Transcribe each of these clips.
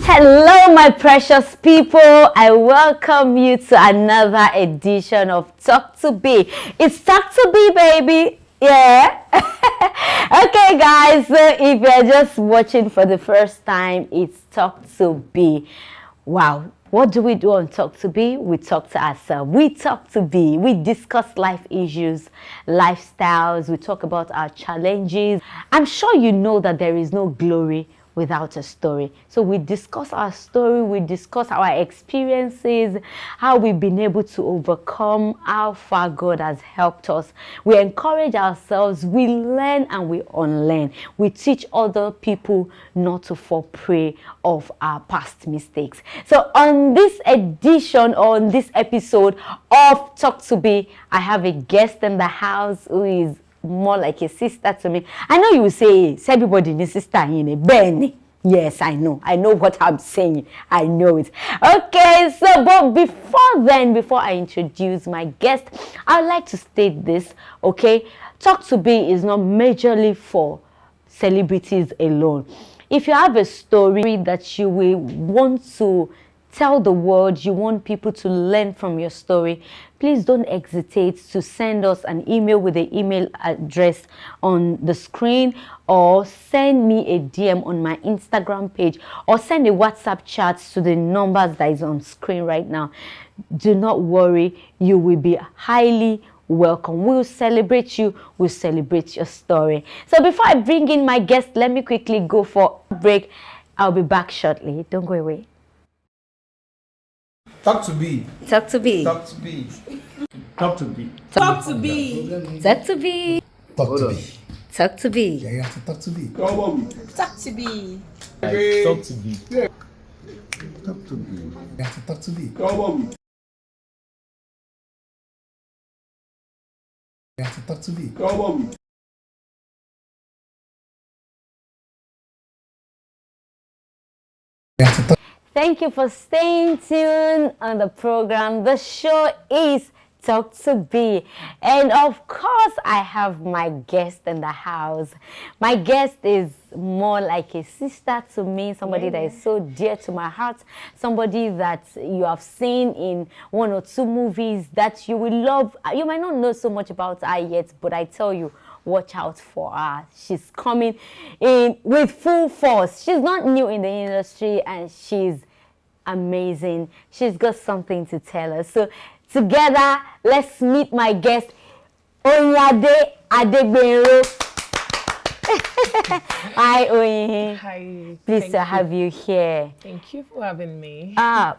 Hello, my precious people. I welcome you to another edition of Talk to Be. It's Talk to Be, baby. Yeah. Okay, guys. So if you're just watching for the first time, it's Talk to Be. Wow. What do we do on Talk to Be? We talk to ourselves. We talk to be. We discuss life issues, lifestyles. We talk about our challenges. I'm sure you know that there is no glory without a story. So we discuss our story, we discuss our experiences, how we've been able to overcome, how far God has helped us. We encourage ourselves, we learn and we unlearn. We teach other people not to fall prey of our past mistakes. So on this edition, on this episode of Talk to Be, I have a guest in the house who is more like a sister to me. I know you will say, everybody needs sister in a Benny. Yes, I know what I'm saying. I know it. Okay, so but before then, before I introduce my guest, I'd like to state this. Okay, Talk to Be is not majorly for celebrities alone. If you have a story that you will want to tell the world, you want people to learn from your story, please don't hesitate to send us an email with the email address on the screen, or send me a DM on my Instagram page, or send a WhatsApp chat to the numbers that is on screen right now. Do not worry, you will be highly welcome. We'll celebrate you. We'll celebrate your story. So before I bring in my guest, let me quickly go for a break. I'll be back shortly. Don't go away. Talk to be. Talk to be. Talk to be. Talk to be. Talk to be. Talk to be. Talk to be. Talk to be. Yeah, you have to talk to be. Talk to be. Talk to be. Talk to be. You have to talk to be. You have to talk to be. You have to talk. Thank you for staying tuned on the program. The show is Talk to Be. And of course, I have my guest in the house. My guest is more like a sister to me, somebody that is so dear to my heart, somebody that you have seen in one or two movies that you will love. You might not know so much about her yet, but I tell you, watch out for her. She's coming in with full force. She's not new in the industry and she's amazing. She's got something to tell us. So together, let's meet my guest, Biola Adebayo. Hi, Oyin. Hi. Pleased to have you here. Thank you for having me.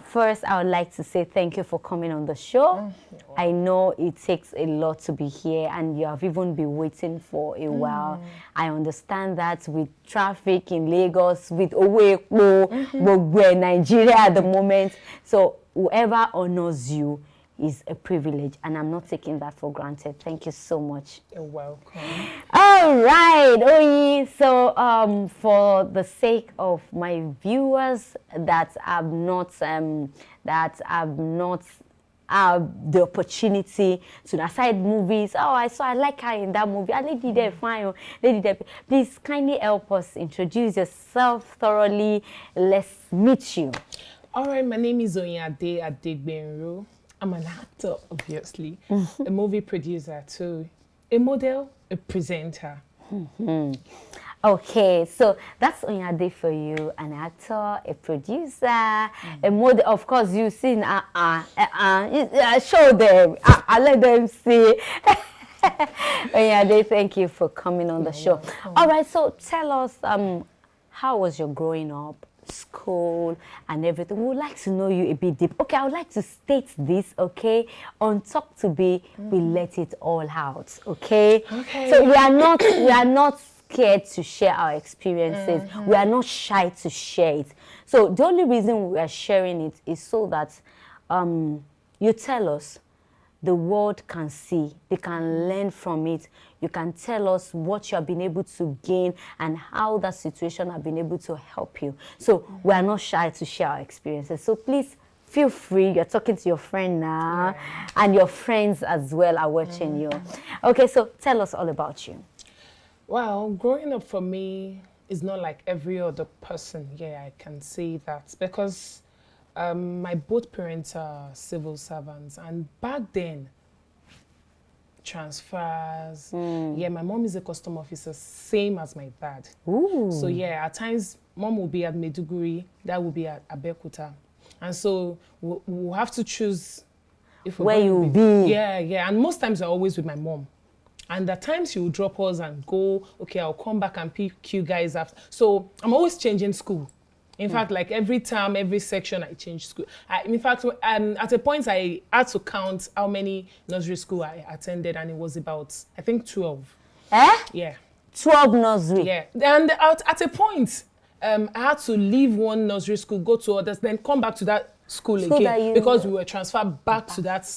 First, I would like to say thank you for coming on the show. I know it takes a lot to be here, and you have even been waiting for a while. I understand that with traffic in Lagos, with Owepo, Nigeria at the moment. So whoever honors you is a privilege, and I'm not taking that for granted. Thank you so much. You're welcome. All right, Oyi. So, for the sake of my viewers that have not the opportunity to aside movies. Oh, I like her in that movie. Lady there, fine. Lady there. Please kindly help us introduce yourself thoroughly. Let's meet you. All right, my name is Biola Adebayo. I'm an actor, obviously, a movie producer too, a model, a presenter. Okay, so that's Biola for you, an actor, a producer, a model. Of course, you've seen, show them, I let them see. Biola, thank you for coming on the show. Welcome. All right, so tell us, how was your growing up? School and everything. We would like to know you a bit deep. Okay, I would like to state this, okay? On Talk to Be, we let it all out, okay? Okay. So we are not scared to share our experiences. We are not shy to share it. So the only reason we are sharing it is so that you tell us, the world can see, they can learn from it. You can tell us what you have been able to gain and how that situation have been able to help you. So we are not shy to share our experiences. So please feel free. You're talking to your friend now, and your friends as well are watching you. Okay, so tell us all about you. Well, growing up for me, is not like every other person. Yeah, I can say that because my both parents are civil servants, and back then, transfers. Yeah, my mom is a custom officer, same as my dad. Ooh. So yeah, at times, mom will be at Meduguri, dad will be at Abeokuta, and so we'll have to choose if we're Where going you'll to be. Yeah, yeah, and most times I'm always with my mom. And at times she will drop us and go, okay, I'll come back and pick you guys after. So I'm always changing school. In fact, like every term, every section, I change school. In fact, at a point, I had to count how many nursery school I attended, and it was about, I think, 12. Eh? Yeah. 12 nursery. Yeah. And at a point, I had to leave one nursery school, go to others, then come back to that school again because we were transferred back to that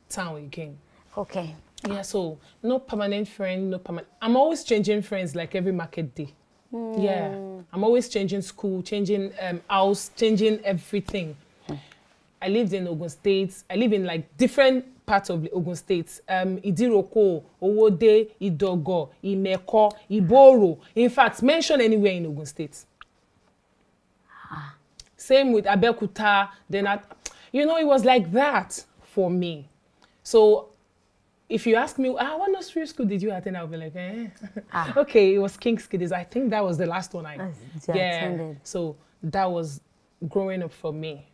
town again. Okay. Yeah, so no permanent friend, no permanent. I'm always changing friends like every market day. Yeah, I'm always changing school, changing house, changing everything. I lived in Ogun State. I live in like different parts of Ogun State. Idiroko, Owode, Idogo, Imeko, Iboro. In fact, mention anywhere in Ogun State. Same with Abeokuta. Then, it was like that for me. So if you ask me, what nursery school did you attend? I'll be like, Okay, it was King's Kids. I think that was the last one I attended. So that was growing up for me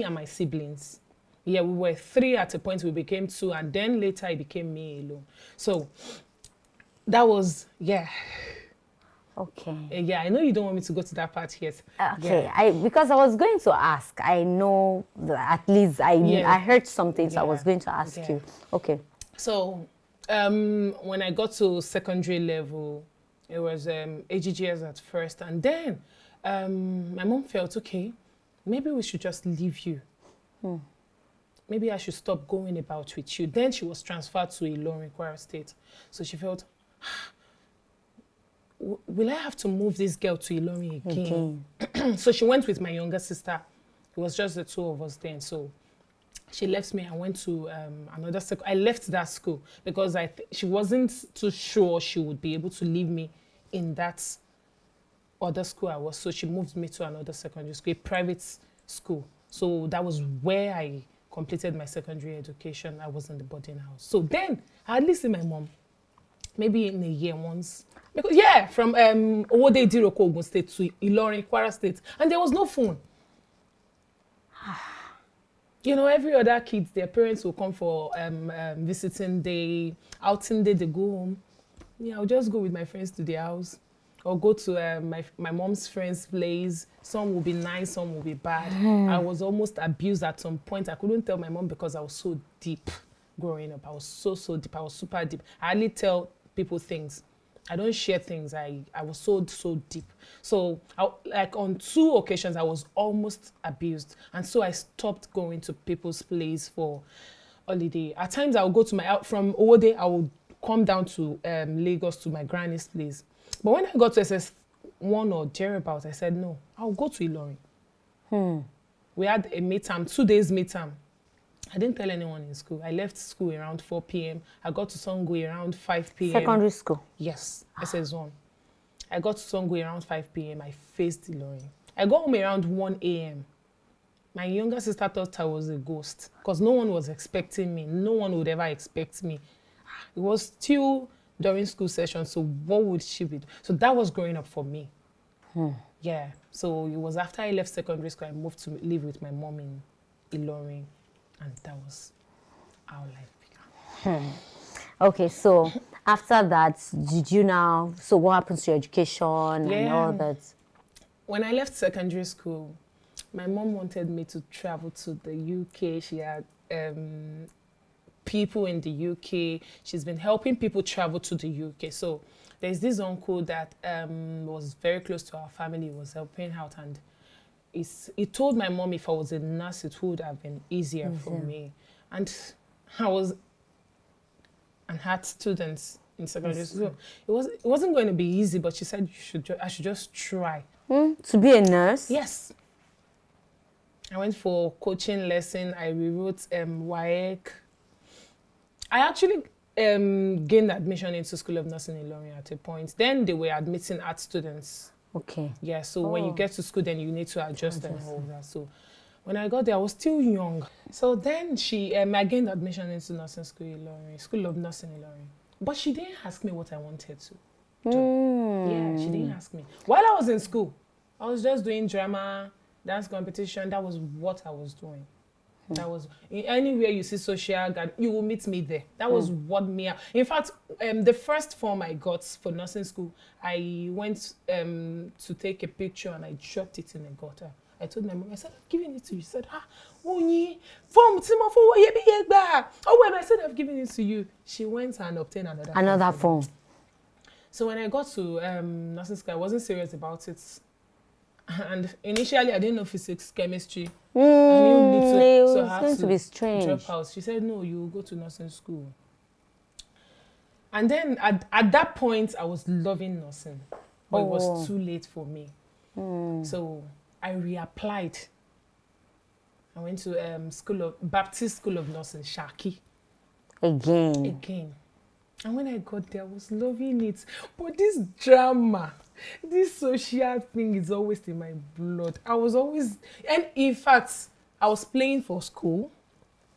and my siblings. Yeah, we were 3 at a point, we became 2, and then later it became me alone. So that was, Okay. Yeah, I know you don't want me to go to that part yet. Okay, Yeah. because I was going to ask. I know at least I heard something, so I was going to ask you. Okay. So when I got to secondary level, it was AGGS at first, and then my mom felt, okay, maybe we should just leave you. Maybe I should stop going about with you. Then she was transferred to Ilorin, Kwara State. So she felt, will I have to move this girl to Ilorin again? So she went with my younger sister. It was just the 2 of us then. So she left me and went to another school. I left that school because she wasn't too sure she would be able to leave me in that other school I was. So she moved me to another secondary school, a private school. So that was where I completed my secondary education. I was in the boarding house. So then I hardly see my mom, maybe in a year once. Because, from Owode Idiroko, Ogun State to Ilorin, Kwara State. And there was no phone. Every other kids, their parents will come for visiting day, outing day, they go home. I'll just go with my friends to their house or go to my mom's friend's place. Some will be nice, some will be bad. I was almost abused at some point. I couldn't tell my mom because I was so deep growing up. I was so deep. I was super deep. I hardly tell people things. I don't share things. I was so deep. So on 2 occasions, I was almost abused. And so I stopped going to people's place for holiday. At times, I would go from Owode, I would come down to Lagos to my granny's place. But when I got to SS1 or thereabouts, I said, no, I'll go to Ilorin. We had a midterm, 2 days midterm. I didn't tell anyone in school. I left school around 4 p.m. I got to Songo around 5 p.m. Secondary school? Yes, SS1. I got to Songo around 5 p.m. I faced Ilorin. I got home around 1 a.m. My younger sister thought I was a ghost because no one was expecting me. No one would ever expect me. It was still during school session, so what would she be? So that was growing up for me. Yeah, so it was after I left secondary school, I moved to live with my mom in Ilorin. And that was how life began. Okay, so after that, so what happens to your education and all that? When I left secondary school, my mom wanted me to travel to the UK. She had people in the UK. She's been helping people travel to the UK. So there's this uncle that was very close to our family, was helping out, and he told my mom if I was a nurse, it would have been easier for me. And I had students in secondary school. It wasn't going to be easy, but she said I should just try. To be a nurse? Yes. I went for coaching lesson. I rewrote WAEC. I actually gained admission into School of Nursing in Ilorin at a point. Then they were admitting art students Okay. Yeah, so when you get to school, then you need to adjust and all that. So when I got there, I was still young. So then I gained admission into nursing school in Ilorin, School of Nursing in Ilorin. But she didn't ask me what I wanted to do. Yeah, she didn't ask me. While I was in school, I was just doing drama, dance competition. That was what I was doing. That was anywhere you see social guard, you will meet me there. That was what me. In fact, the first form I got for nursing school, I went to take a picture and I dropped it in the gutter. I told my mom, I said, I've given it to you. She said, Onyi, form Timo for what you back. Oh, when I said I've given it to you, she went and obtained another form. So when I got to nursing school, I wasn't serious about it. And initially, I didn't know physics, chemistry. I knew little, so I had to be strange. Drop out. She said, no, you will go to nursing school. And then at that point, I was loving nursing. But it was too late for me. So I reapplied. I went to Baptist School of Nursing, Shaki. Again. And when I got there, I was loving it. But this drama, this social thing is always in my blood. And in fact, I was playing for school.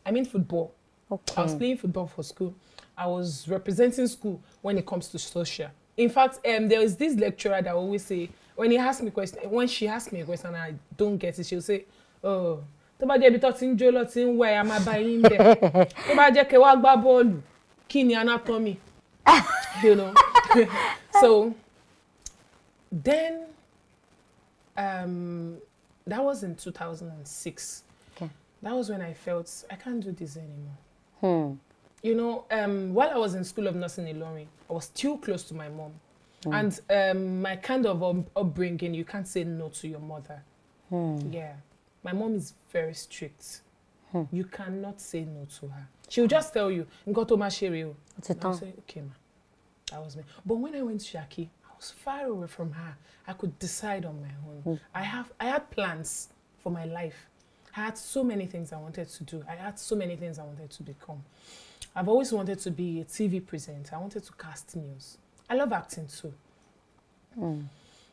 I mean football. Okay. I was playing football for school. I was representing school when it comes to social. In fact, there was this lecturer that always say, when she asks me a question and I don't get it, she'll say, oh, tó bá jẹ́ ibi tó ti ń jó lọ ti ń wẹ̀, a máa bá yín bẹ̀. Tó bá jẹ́ kẹ́ wá gbá bọ́ọ̀lù, kí ni anatomy? You know. So then that was in 2006. Okay. That was when I felt I can't do this anymore. You know, while I was in School of Nursing in Ilorin, I was still close to my mom. And my kind of upbringing, you can't say no to your mother. Yeah. My mom is very strict. You cannot say no to her. She'll just tell you, Nko to ma ṣeré o. I'll say, okay, ma. That was me. But when I went to Shaki, I was far away from her. I could decide on my own. I had plans for my life. I had so many things I wanted to do. I had so many things I wanted to become. I've always wanted to be a TV presenter. I wanted to cast news. I love acting too.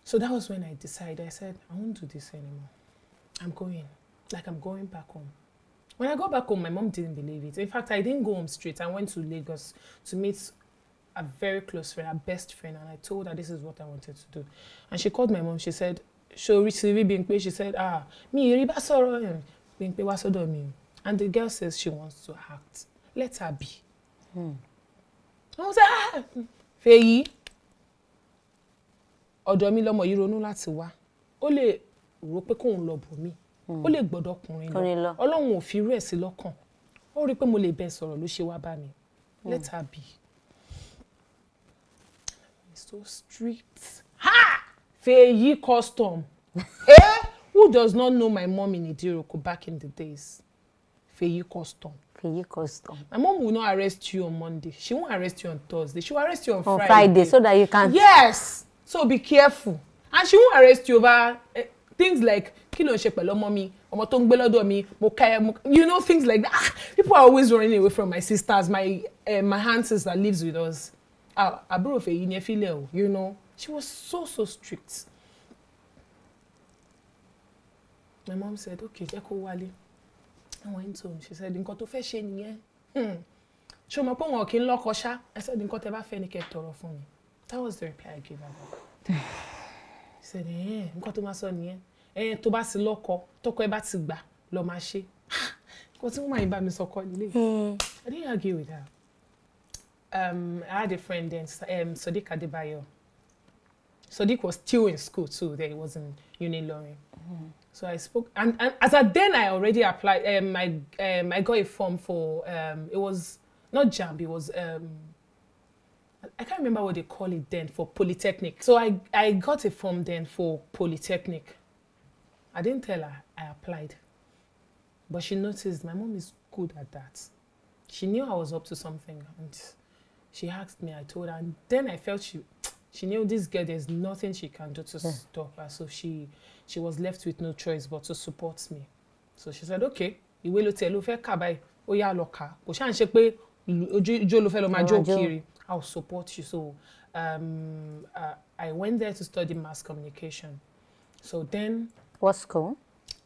So that was when I decided. I said, I won't do this anymore. I'm going back home. When I got back home, my mom didn't believe it. In fact, I didn't go home straight. I went to Lagos to meet a very close friend, a best friend, and I told her this is what I wanted to do. And she called my mom. She said, she said, me riba sọ̀rọ̀ Bímpé wá sọ́dọ̀ mi. And the girl says she wants to act. Let her be. I was like, Fèyí, ọ̀dọ̀ mi lọmọ yìí ronú láti wá. Ó lè rò pé kóun lọ bò mí. Ó lè gbọ́dọ̀ ọkùnrin lọ. Ọlọ́run ò fi irú ẹ̀ sí lọ́kàn. Ó rí pé mo lè bẹ́ẹ̀ sọ̀rọ̀ ló ṣe wá bá mi. Let her be. It's so strict. Ha! Fèyí custom. Who does not know my mom in Idiroko back in the days? Fèyí custom. My mom will not arrest you on Monday. She won't arrest you on Thursday. She will arrest you on Friday. So that you can... Yes! So be careful. And she won't arrest you over things like, kí ló ń ṣe pẹ̀lú ọmọ mi, ọmọ tó ń gbé lọ́dọ̀ mi, you know, things like that. People are always running away from my sisters, my aunties that lives with us. Àbúrò Fèyí ni ẹ fi lẹ̀ o, you know. She was so strict. My mom said, okay, jẹ́ kó wálé. I went home. She said, nǹkan tó fẹ́ ṣe nìyẹn. Ṣé o mọ̀ pé wọn kì í lọ́kọ ṣá? I said, nǹkan tẹ́ bá fẹ́ ni kẹ́ tọrọ fún mi. That was the reply I gave her. She said, nǹkan tó máa sọ nìyẹn. Tó bá sì lọ́kọ, tọ́kọ ẹ bá ti gbà, lọ máa ṣe. Nǹkan tí wọ́n máa ń bá mi sọ kọ́ nílé. I didn't argue with her. I had a friend then, Biola Adebayo. Sadiq was still in school too. There he was in Uni Ilorin. So I spoke, and as at then I already applied. I got a form for it was not JAMB. It was I can't remember what they call it then, for Polytechnic. So I got a form then for Polytechnic. I didn't tell her I applied, but she noticed my mom is good at that. She knew I was up to something, and she asked me. I told her, and then I felt she knew this girl, there's nothing she can do to stop her. So she was left with no choice but to support me. So she said, okay, ìwé ló tẹ̀ ló fẹ́ kà báyìí, ó yá lọ kà. Kò ṣáà ń ṣe pé ijó ló fẹ́ lọ máa jó kiri. I'll support you. So I went there to study mass communication. So then, What school?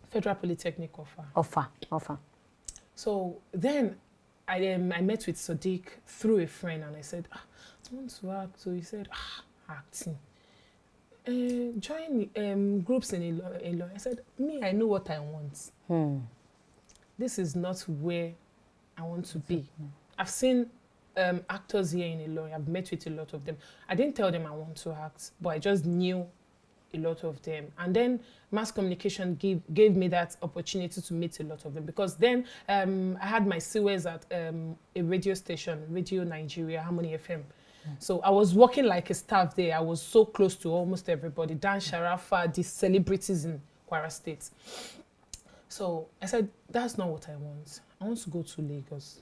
Federal Polytechnic offer. Offer. So then I met with Sadiq through a friend, and I said, I want to act. So he said, acting. Join groups in Ilo. I said, me, I know what I want. This is not where I want to be. I've seen actors here in Ilo. I've met with a lot of them. I didn't tell them I want to act, but I just knew a lot of them. And then mass communication gave me that opportunity to meet a lot of them, because then I had my CWEs at a radio station, Radio Nigeria, Harmony FM. So I was working like a staff there. I was so close to almost everybody. Dan Sharafa, the celebrities in Kwara State. So I said, that's not what I want. I want to go to Lagos.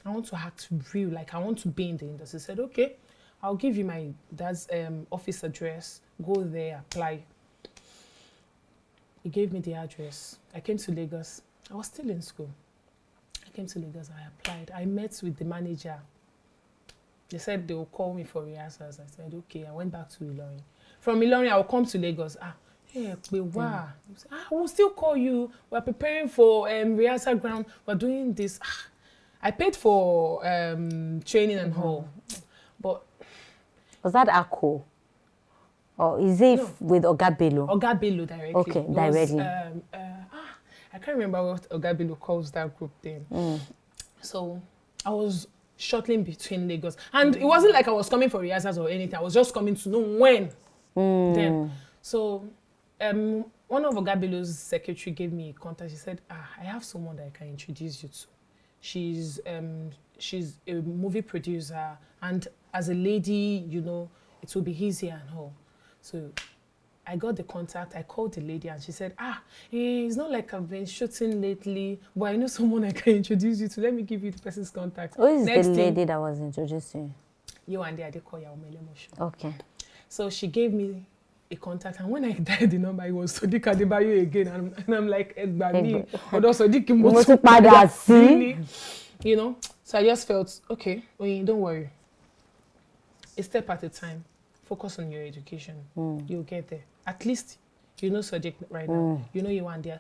I want to act real, like I want to be in the industry. I said, okay, I'll give you my dad's office address. Go there, apply. He gave me the address. I came to Lagos. I was still in school. I came to Lagos, I applied. I met with the manager. They said they will call me for rehearsals. I said, okay. I went back to Ilorin. From Ilorin, I will come to Lagos. Hey, wow. I will still call you. We're preparing for rehearsal ground. We're doing this. I paid for training and all. But was that ACO? Or is it with Oga Bello? Oga Bello directly. Okay, directly. I can't remember what Oga Bello calls that group then. So I was shuttling between Lagos. And it wasn't like I was coming for rehearsals or anything. I was just coming to know when. Then. So one of Oga Bello's secretary gave me a contact. She said, I have someone that I can introduce you to. She's a movie producer, and as a lady, you know, it will be easier and all. So I got the contact. I called the lady, and she said, it's not like I've been shooting lately, but I know someone I can introduce you to. Let me give you the person's contact. Who is the lady that was introducing you? And I call you Emotion. Okay. So she gave me a contact, and when I dialed the number, it was Biola Adebayo again, and I'm like, you know. So I just felt, okay, don't worry. A step at a time. Focus on your education. You'll get there. At least you know Sadiq right now. You know Yewande.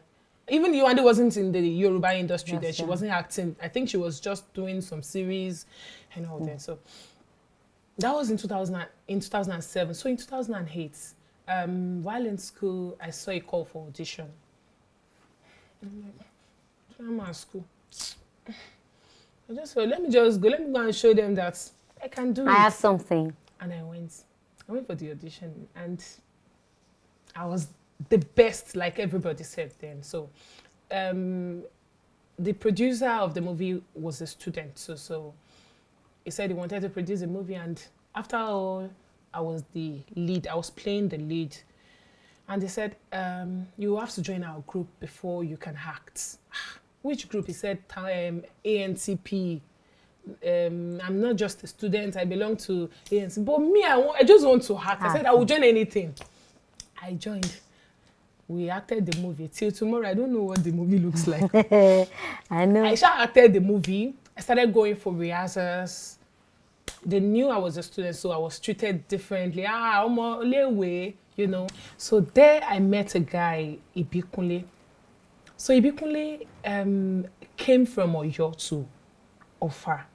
Even Yewande wasn't in the Yoruba industry there. She wasn't acting. I think she was just doing some series and all that. So that was in 2007. So in 2008, while in school, I saw a call for audition. I'm at school. I just felt, let me go and show them that I can do it. I have something. And I went for the audition, and I was the best, like everybody said then. So the producer of the movie was a student. So he said he wanted to produce a movie, and after all, I was the lead. I was playing the lead. And they said, you have to join our group before you can act. Which group? He said, ANTP. I'm not just a student. I belong to ANC. But me, I just want to act. I said, I will join anything. I joined. We acted the movie. Till tomorrow, I don't know what the movie looks like. I know. I acted the movie. I started going for rehearsals. They knew I was a student, so I was treated differently. You know. So there I met a guy, Ibikunle. So Ibikunle came from Oyo to Offa.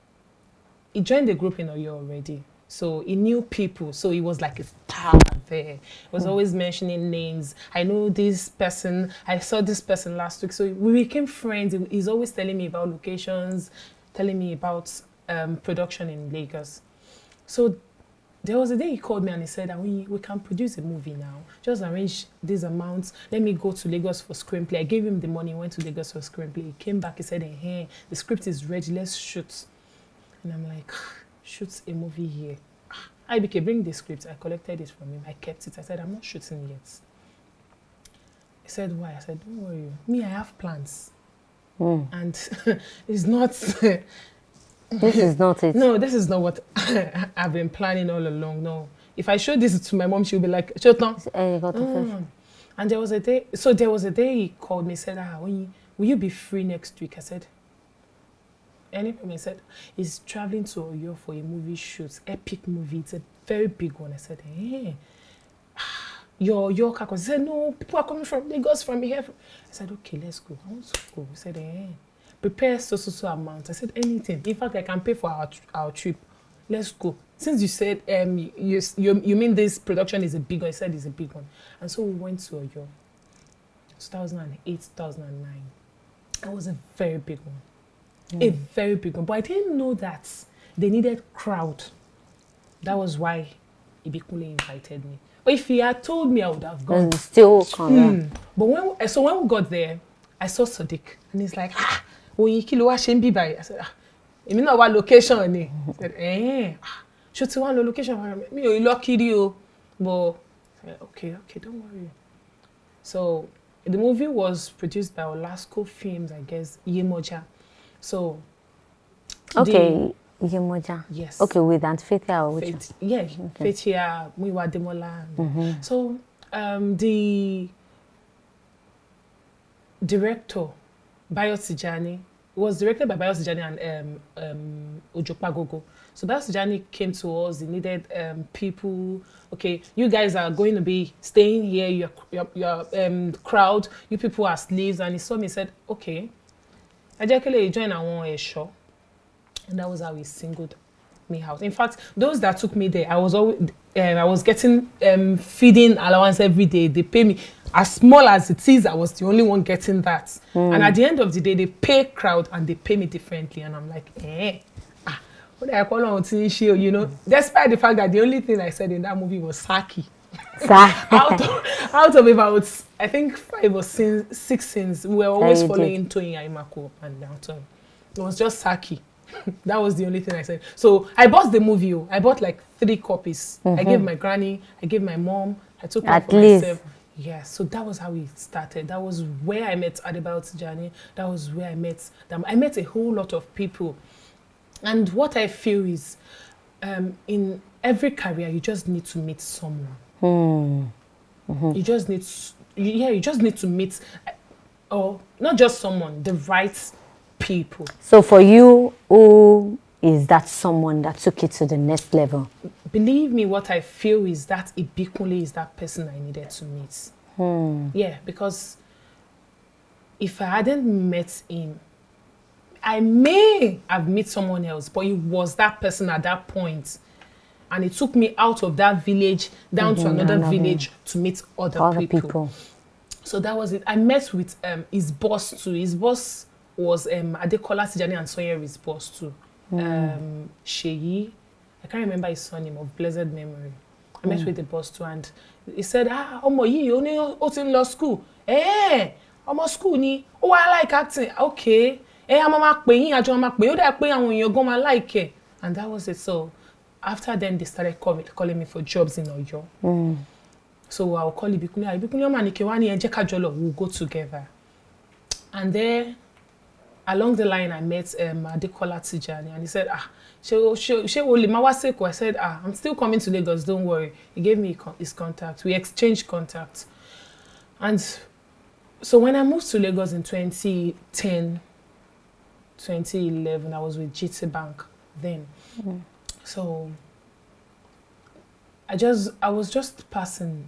He joined the group in Oyo already. So he knew people. So he was like a star there. He was always mentioning names. I know this person. I saw this person last week. So we became friends. He's always telling me about locations, telling me about production in Lagos. So there was a day he called me and he said, we can produce a movie now. Just arrange these amounts. Let me go to Lagos for screenplay. I gave him the money, went to Lagos for screenplay. He came back, he said, hey, the script is ready, let's shoot. And I'm like, shoot a movie here. IBK, bring the script. I collected it from him. I kept it. I said, I'm not shooting yet. He said, why? I said, don't worry. Me, I have plans. And it's not... This is not it. No, this is not what I've been planning all along. No. If I show this to my mom, she'll be like, and there was a day, he called me, said, will you be free next week? I said, anytime. He said, he's traveling to Oyo for a movie shoot, epic movie. It's a very big one. I said, hey, your car. He said, no, people are coming from Lagos, from here. I said, okay, let's go. I want to go. He said, hey, prepare so amount. I said, anything. In fact, I can pay for our trip. Let's go. Since you said you mean this production is a big one, I said it's a big one. And so we went to Oyo, 2008, 2009. That was a very big one. A very big one. But I didn't know that they needed crowd. That was why Ibikunle invited me. But if he had told me, I would have gone. Still come. But when we got there, I saw Sadiq. And he's like, oyin kí ló wá ṣe ń bí báyìí? I said, èmi náà wá location ni. I said, ṣó ti wá lo location? Mi ò lọ kiri o. But I said, okay, don't worry. So the movie was produced by Olasco Films, I guess, Yemoja. So okay, Yemoja. Yes. Okay, with Aunt Faithia or which? Faithia, Muyiwa Ademola. So the director, Bayo Tijani, was directed by Bayo Tijani and Ojopagogo. So Bayo Tijani came to us. He needed people. Okay, you guys are going to be staying here. Your crowd. You people are slaves. And he saw me and said, okay, I just join our show. And that was how he singled me out. In fact, those that took me there, I was getting feeding allowance every day. They pay me as small as it is. I was the only one getting that. And at the end of the day, they pay crowd and they pay me differently. And I'm like, what do I call on TV, you know? Despite the fact that the only thing I said in that movie was Saki. out of about, I think 5 or 6 scenes, we were always following Toyin Aimako and Downtown. It was just Saki. That was the only thing I said. So I bought the movie. I bought like 3 copies. I gave my granny, I gave my mom, I took one for myself. Yeah, so that was how it started. That was where I met Adebayo Tijani. That was where I met them. I met a whole lot of people. And what I feel is, in every career, you just need to meet someone. You just need to meet, or not just someone, the right people. So for you, who is that someone that took it to the next level? Believe me, what I feel is that Ibikunle is that person I needed to meet. Yeah, because if I hadn't met him, I may have met someone else, but it was that person at that point. And it took me out of that village down to another village to meet other people. So that was it. I met with his boss too. His boss was Adekola Tijani and Sonyeri's boss too. Sheyi, I can't remember his surname, of blessed memory. I met with the boss too, and he said, ọmọ yìí ó ní ó ti ń lọ school. Ọmọ school ni, I like acting. Okay. I'm máa pè yín, àjọ máa pè yín, ó dà pé àwọn èèyàn gan máa like it. And that was it. So after then, they started calling me for jobs in Oyo. So I'll call Ibikunle. Ibikunle ọmọ ní kí wá ní ẹ jẹ́ ká jọ lọ, we'll go together. And there, along the line, I met Adekola Tijani, and he said, she will máa wá seko. I said, I'm still coming to Lagos, don't worry. He gave me his contact. We exchanged contacts. And so when I moved to Lagos in 2010, 2011, I was with GT Bank then. So I was just passing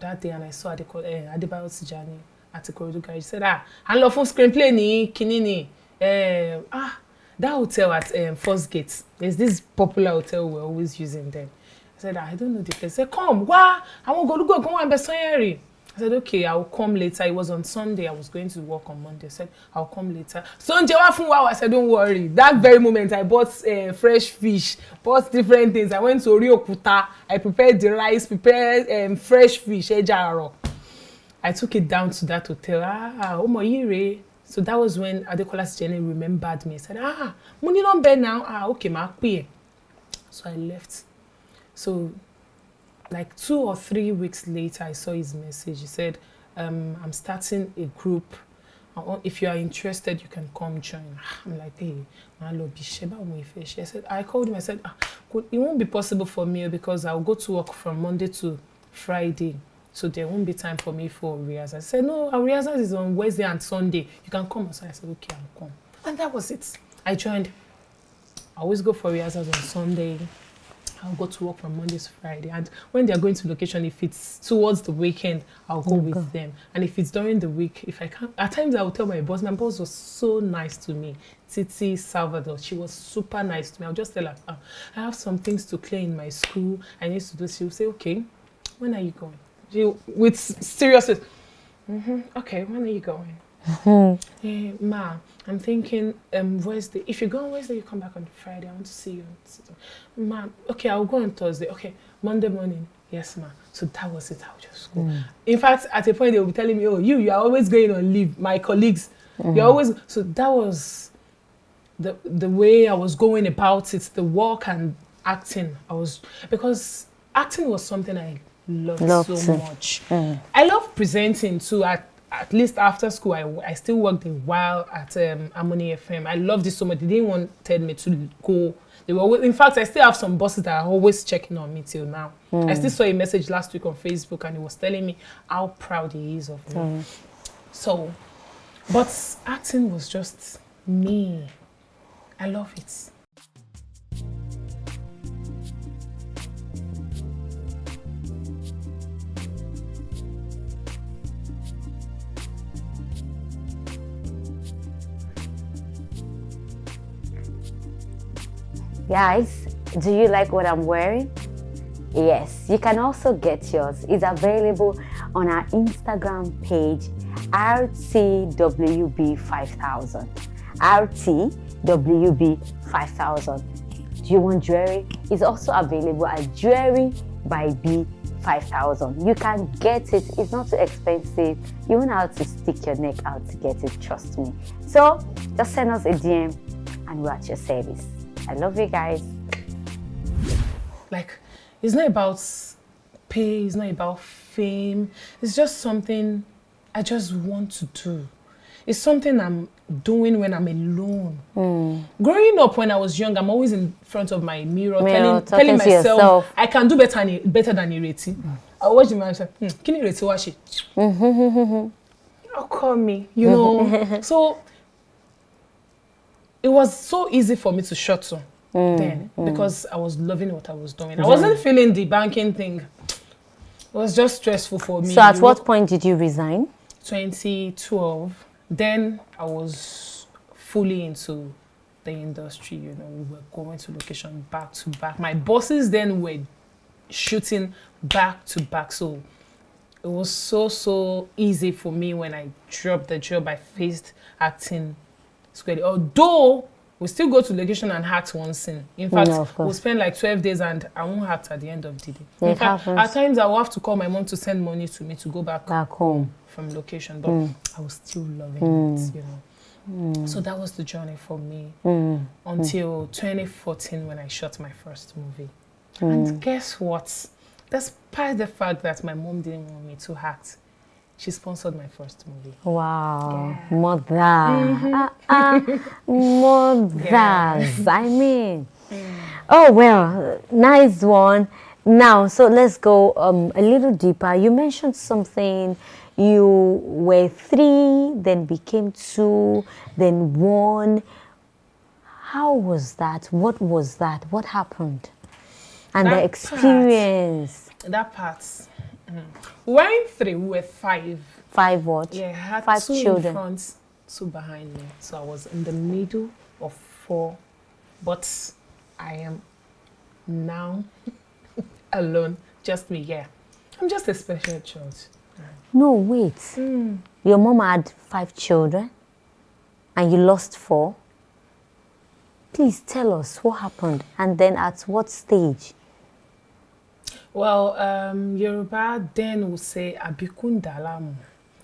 that day, and I saw Adebayo Tijani at the Ikorodu garage. He said, I'm love for screenplay ni kinini. That hotel at First Gate. There's this popular hotel we're always using then. I said, I don't know the place. He said, come, I want to go and be Sonyeri. I said, okay, I'll come later. It was on Sunday. I was going to work on Monday. I said, I'll come later. Sunday, I said, don't worry. That very moment, I bought fresh fish, bought different things. I went to Oriokuta. I prepared the rice, prepared fresh fish, ejaro. I took it down to that hotel. So that was when Adekola Tijani remembered me. He said, money don't bed now. Okay, ma pay. So I left. So like 2 or 3 weeks later, I saw his message. He said, I'm starting a group. If you are interested, you can come join. I'm like, hey, I said, I called him. I said, it won't be possible for me because I'll go to work from Monday to Friday. So there won't be time for me for rehearsal. I said, no, our rehearsal is on Wednesday and Sunday. You can come. So I said, okay, I'll come. And that was it. I joined. I always go for rehearsals on Sunday. I'll go to work from Monday to Friday. And when they're going to location, if it's towards the weekend, I'll go with them. And if it's during the week, if I can't, at times I will tell my boss was so nice to me. Titi Salvador, she was super nice to me. I'll just tell her, I have some things to clear in my school. I need to do. She'll say, okay, when are you going? With seriousness, okay, when are you going? Hey, Ma, I'm thinking Wednesday. If you go on Wednesday, you come back on Friday. I want to see you. Ma, okay, I'll go on Thursday. Okay, Monday morning. Yes, ma. So that was it. I'll just go. In fact, at a point, they will be telling me, oh, you are always going on leave. My colleagues, you're always... So that was the way I was going about it, the work and acting. Because acting was something I loved so much. I love presenting too. At least after school, I still worked a while at Harmony FM. I loved it so much. They didn't want me to go. They were always, in fact, I still have some bosses that are always checking on me till now. I still saw a message last week on Facebook, and he was telling me how proud he is of me. So, but acting was just me. I love it. Guys, do you like what I'm wearing? Yes, you can also get yours. It's available on our Instagram page, RTWB5000. RTWB5000. Do you want jewelry? It's also available at Jewelry by B5000. You can get it. It's not too expensive. You won't have to stick your neck out to get it, trust me. So just send us a DM and we're at your service. I love you guys. Like, it's not about pay, it's not about fame. It's just something I just want to do. It's something I'm doing when I'm alone. Growing up when I was young, I'm always in front of my mirror telling myself, yourself, I can do better than Ireti. I watch the man say, can Ireti watch it? How call me, you know? So it was so easy for me to shut up then because I was loving what I was doing. I wasn't feeling the banking thing. It was just stressful for me. So at what point did you resign? 2012. Then I was fully into the industry, you know, we were going to location back to back. My bosses then were shooting back to back. So it was so easy for me when I dropped the job. I faced acting squarely. Although we still go to location and act one scene. In fact, we'll spend like 12 days and I won't act at the end of the day. In fact, at times I will have to call my mom to send money to me to go back home from location, but I was still loving it, you know. So that was the journey for me until 2014 when I shot my first movie. And guess what? Despite the fact that my mom didn't want me to act, she sponsored my first movie. Wow, yeah. Mothers. Mothers, I mean. Oh, well, nice one. Now, so let's go a little deeper. You mentioned something. You were 3, then became 2, then 1. How was that? What was that? What happened? And the experience. That part. We weren't 3, we were 5. 5 what? Yeah, I had 5 2 children. in front, 2 behind me. So I was in the middle of 4. But I am now alone. Just me, yeah. I'm just a special child. No, wait. Your mom had 5 children and you lost 4. Please tell us what happened and then at what stage? Well, Yoruba then would say Abikun Dalamu,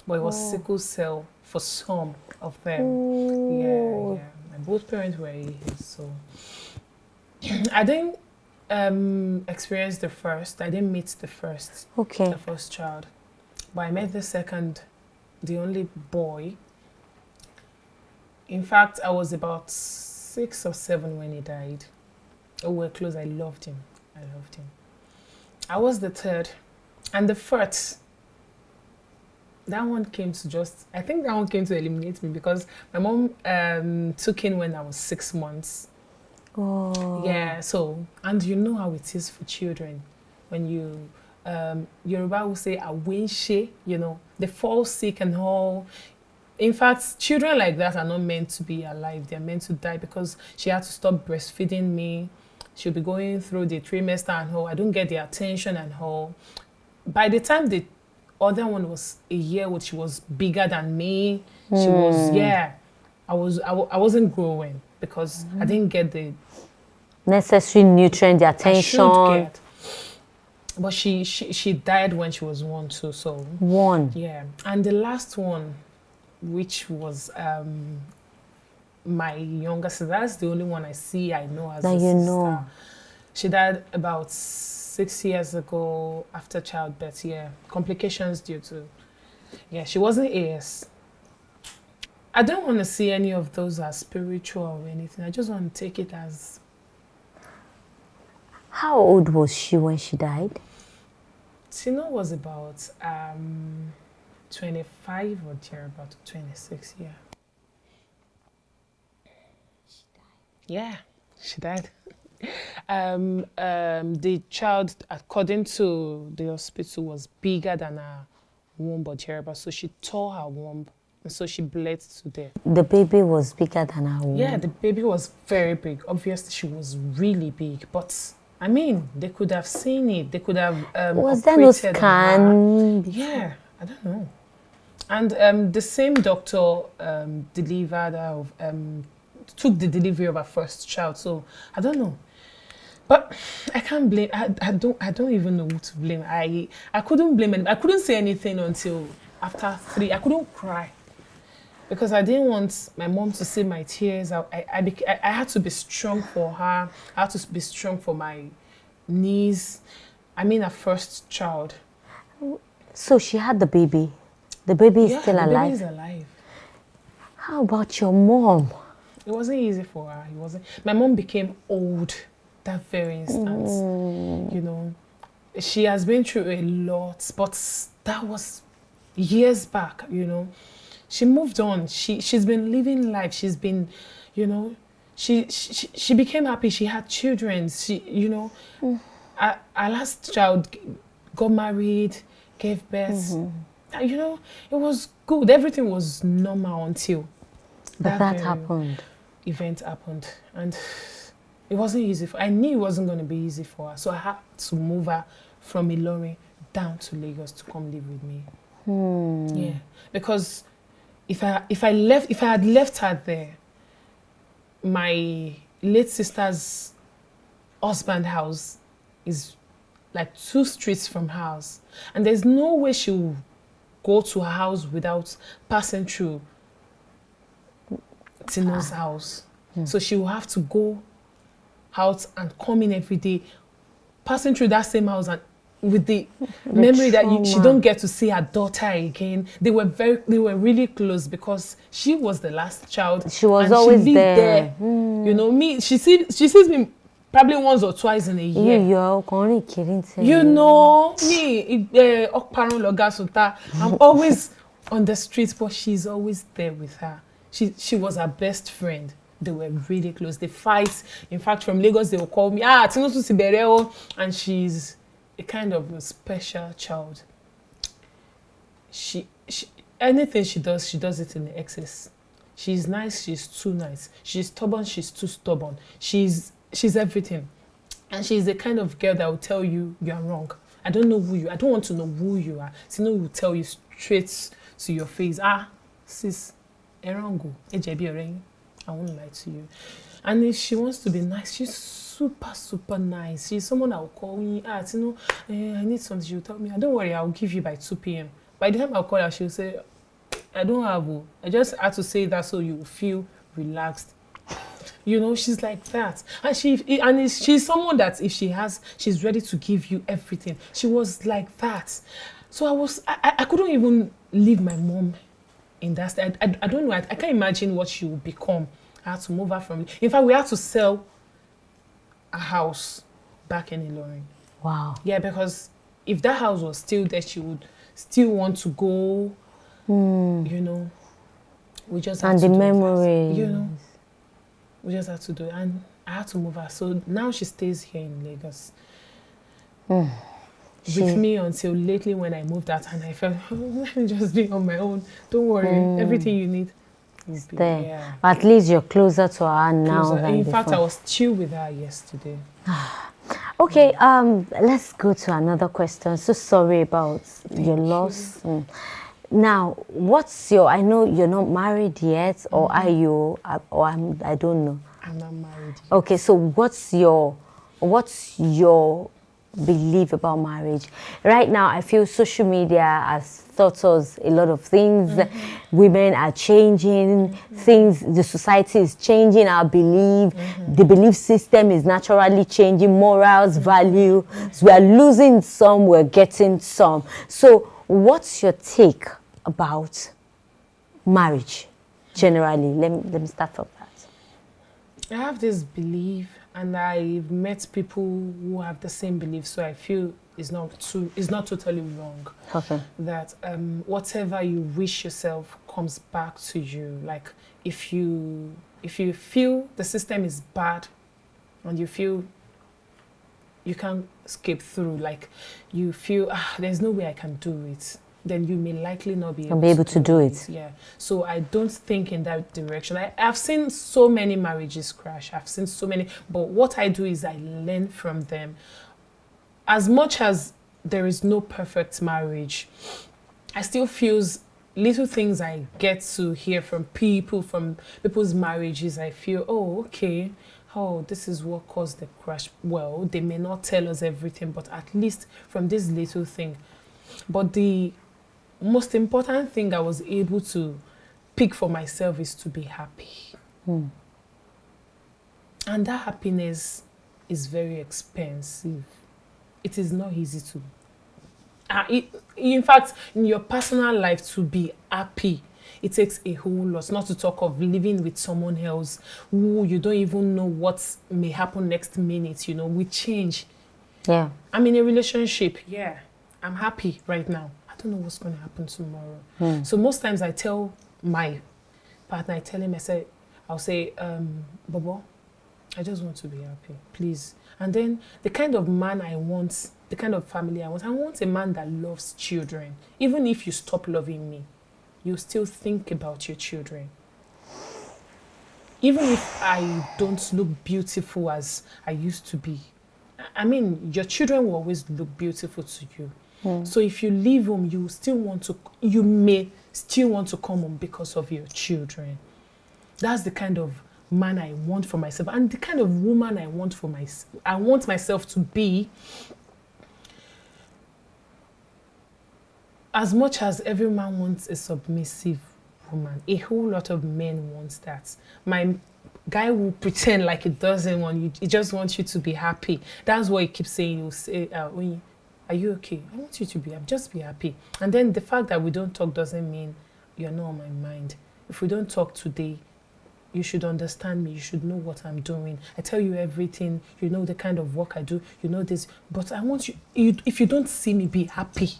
but it was sickle cell for some of them. Yeah. My both parents were here, so I didn't experience the first. I didn't meet the first. Okay. The first child, but I met the second, the only boy. In fact, I was about 6 or 7 when he died. Oh, we're close. I loved him. I was the third, and the fourth. That one came to I think that one came to eliminate me because my mom took in when I was 6 months. Oh. Yeah, so, and you know how it is for children. When you, Yoruba will say, "Awinshe," you know, they fall sick and all. In fact, children like that are not meant to be alive. They're meant to die because she had to stop breastfeeding me. She'll be going through the trimester and all. I don't get the attention and all. By the time the other one was a year old, she was bigger than me. She was, yeah. I wasn't growing because I didn't get the Necessary nutrient, the I attention. should get. But she died when she was 1 too, so One. yeah. And the last one, which was my younger sister, that's the only one I know as That a you sister. know. She died about 6 years ago after childbirth, yeah. Complications due to, yeah, she wasn't AS. I don't want to see any of those as spiritual or anything. I just want to take it as... How old was she when she died? Tino was about 25 or about 26, yeah. Yeah, she died. The child, according to the hospital, was bigger than her womb or thereabout, so she tore her womb, and so she bled to death. The baby was bigger than her womb. Yeah, the baby was very big. Obviously, she was really big, but I mean, they could have seen it. They could have Was there no operated on her. scan? Yeah, I don't know. And the same doctor delivered her, took the delivery of her first child. So I don't know, but I can't blame. I don't even know who to blame. I couldn't blame anybody. I couldn't say anything until after 3. I couldn't cry because I didn't want my mom to see my tears. I had to be strong for her. I had to be strong for my niece. I mean, her first child. So she had the baby. The baby is still the alive. baby is alive. How about your mom? It wasn't easy for her. It wasn't. My mom became old that very instant. You know, she has been through a lot, but that was years back. You know, she moved on. She's been living life. She's been, you know, she became happy. She had children. She, you know, our last child got married, gave birth. You know, it was good. Everything was normal until That very happened. event happened, and it wasn't easy. I knew it wasn't going to be easy for her, so I had to move her from Ilorin down to Lagos to come live with me. Yeah, because if I had left her there, my late sister's husband house is like 2 streets from her house, and there's no way she will go to her house without passing through Tino's house. So she will have to go out and come in every day, passing through that same house, and with the memory that she don't get to see her daughter again. They were really close because she was the last child. She was and always she lived there. You know, me, she sees me probably once or twice in a year. You know, me, I'm always on the streets, but she's always there with her. She was her best friend. They were really close. They fight. In fact, from Lagos, they will call me, Tinosu Sibereo. And she's a kind of a special child. She anything she does it in excess. She's nice, she's too nice. She's stubborn, she's too stubborn. She's everything. And she's the kind of girl that will tell you are wrong. I don't want to know who you are. Tino will tell you straight to your face, sis, Erango, Ejebi, I won't lie to you. And if she wants to be nice, she's super, super nice. She's someone that will call me, Tino, I need something. She'll tell me, don't worry, I'll give you by 2 p.m. By the time I'll call her, she'll say, I don't have. I just had to say that so you feel relaxed. You know, she's like that. And she's someone that if she's ready to give you everything. She was like that. So I couldn't even leave my mom in that state. I don't know. I can't imagine what she would become. I had to move her from. In fact, we had to sell a house back in Ilorin. Wow. Yeah, because if that house was still there, she would still want to go. You know, we just had and to the do memories. that, you know, we just had to do it. And I had to move her. So now she stays here in Lagos Mm. with me until lately when I moved out, and I felt, let me just be on my own. Don't worry, everything you need will be There. yeah. At least you're closer to her now Closer. than In before. fact, I was chill with her yesterday. Okay, let's go to another question. So sorry about your loss. Now, what's your? I know you're not married yet, or are you? Or I don't know. I'm not married yet. Okay, so what's your belief about marriage? Right now, I feel social media has taught us a lot of things. Women are changing, things, the society is changing our belief. The belief system is naturally changing, morals, values. So we are losing some, we're getting some. So what's your take about marriage generally? Let me start from that. I have this belief, and I've met people who have the same belief, so I feel it's not totally wrong. Okay. That whatever you wish yourself comes back to you. Like if you feel the system is bad, and you feel you can't escape through, like you feel there's no way I can do it, then you may likely not be able to do it. Yeah. So I don't think in that direction. I've seen so many marriages crash. I've seen so many. But what I do is I learn from them. As much as there is no perfect marriage, I still feel little things I get to hear from people's marriages. I feel, oh, okay. Oh, this is what caused the crash. Well, they may not tell us everything, but at least from this little thing. But the most important thing I was able to pick for myself is to be happy. And that happiness is very expensive. It is not easy to. In fact, in your personal life, to be happy, it takes a whole lot. Not to talk of living with someone else who you don't even know what may happen next minute. You know, we change. Yeah. I'm in a relationship. Yeah, I'm happy right now. I don't know what's going to happen tomorrow. So most times I tell my partner, I tell him, I'll say, Bobo, I just want to be happy, please. And then the kind of man I want, the kind of family I want a man that loves children. Even if you stop loving me, you still think about your children. Even if I don't look beautiful as I used to be, I mean, your children will always look beautiful to you. So if you leave home, you may still want to come home because of your children. That's the kind of man I want for myself, and the kind of woman I want for myself. I want myself to be. As much as every man wants a submissive woman, a whole lot of men want that. My guy will pretend like he doesn't want you. He just wants you to be happy. That's what he keeps saying. He'll say, are you okay? I want you to be happy. Just be happy. And then the fact that we don't talk doesn't mean you're not on my mind. If we don't talk today, you should understand me. You should know what I'm doing. I tell you everything. You know the kind of work I do. You know this. But I want you, if you don't see me, be happy.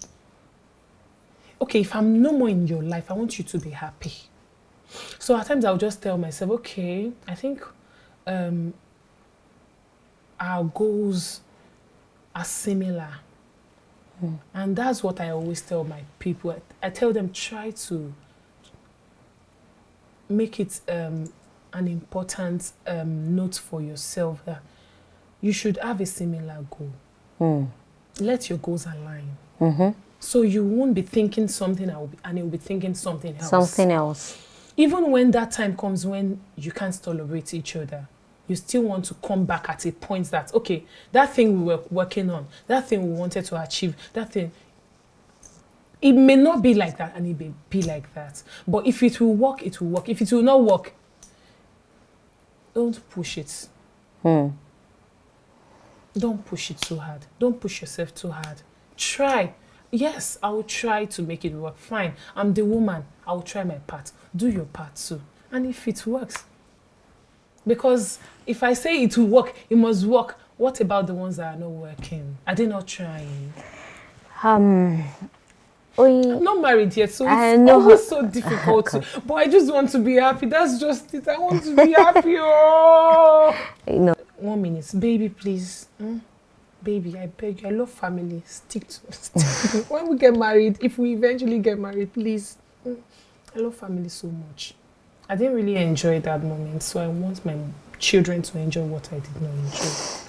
Okay, if I'm no more in your life, I want you to be happy. So at times I'll just tell myself, okay, I think our goals are similar. And that's what I always tell my people. I tell them, try to make it an important note for yourself that you should have a similar goal. Let your goals align. So you won't be thinking something and you'll be thinking something else. Something else. Even when that time comes when you can't tolerate each other, you still want to come back at a point that, okay, that thing we were working on, that thing we wanted to achieve, that thing, it may not be like that and it may be like that. But if it will work, it will work. If it will not work, don't push it. Don't push it too hard. Don't push yourself too hard. Try. Yes, I will try to make it work. Fine. I'm the woman. I will try my part. Do your part too. And if it works, because if I say it will work, it must work. What about the ones that are not working? Are they not trying? Oh, I'm not married yet, so I it's know. always so difficult. But I just want to be happy. That's just it. I want to be happy. Oh. you know. 1 minute, baby, please. Baby, I beg you. I love family. Stick to me. When we get married, if we eventually get married, please. I love family so much. I didn't really enjoy that moment, so I want my children to enjoy what I did not enjoy.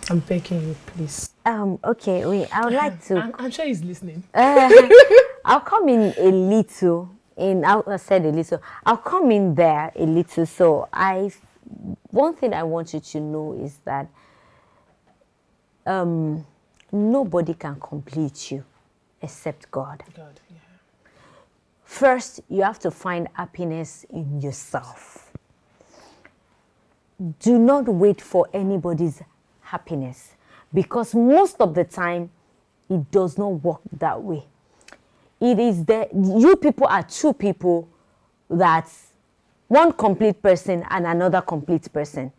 I'm begging you, please. Okay, wait. I would like to. I'm sure he's listening. I'll come in a little. I said a little. I'll come in there a little. So one thing I want you to know is that nobody can complete you except God. God, yeah. First, you have to find happiness in yourself. Do not wait for anybody's happiness, because most of the time it does not work that way. It is that you people are two people, that's one complete person and another complete person.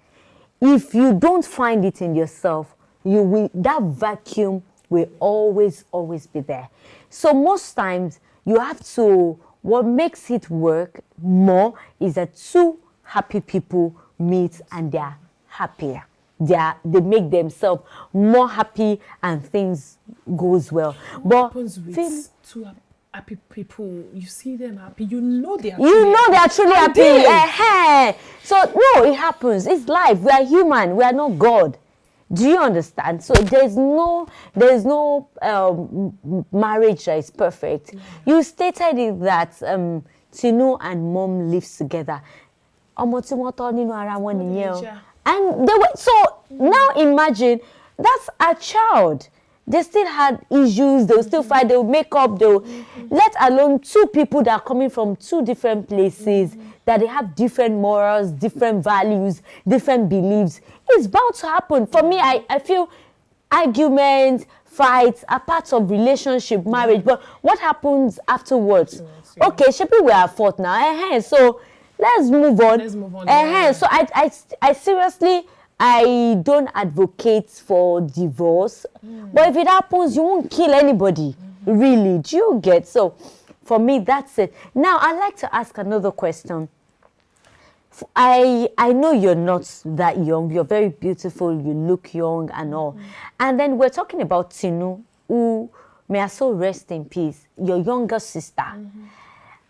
If you don't find it in yourself, that vacuum will always be there. So most times you have to, what makes it work more is that two happy people meet and they're happier. They make themselves more happy and things goes well. What happens with two happy people? You see them happy, you know they are truly happy. So no, it happens. It's life. We are human. We are not God. Do you understand? So there's no marriage that is perfect. Yeah. You stated it that Tinu and mom lives together. And they were, so now imagine, that's a child. They still had issues, they'll still fight, they'll make up, let alone two people that are coming from two different places, that they have different morals, different values, different beliefs. It's bound to happen. For me, I feel arguments, fights are parts of relationship, marriage, but what happens afterwards? Okay, Shepi, we are at fault now. So let's move on. So I seriously, I don't advocate for divorce, but if it happens, you won't kill anybody, really. Do you get? So for me, that's it. Now, I'd like to ask another question. I know you're not that young. You're very beautiful. You look young and all. And then we're talking about Tinu, who, may her soul rest in peace, your younger sister.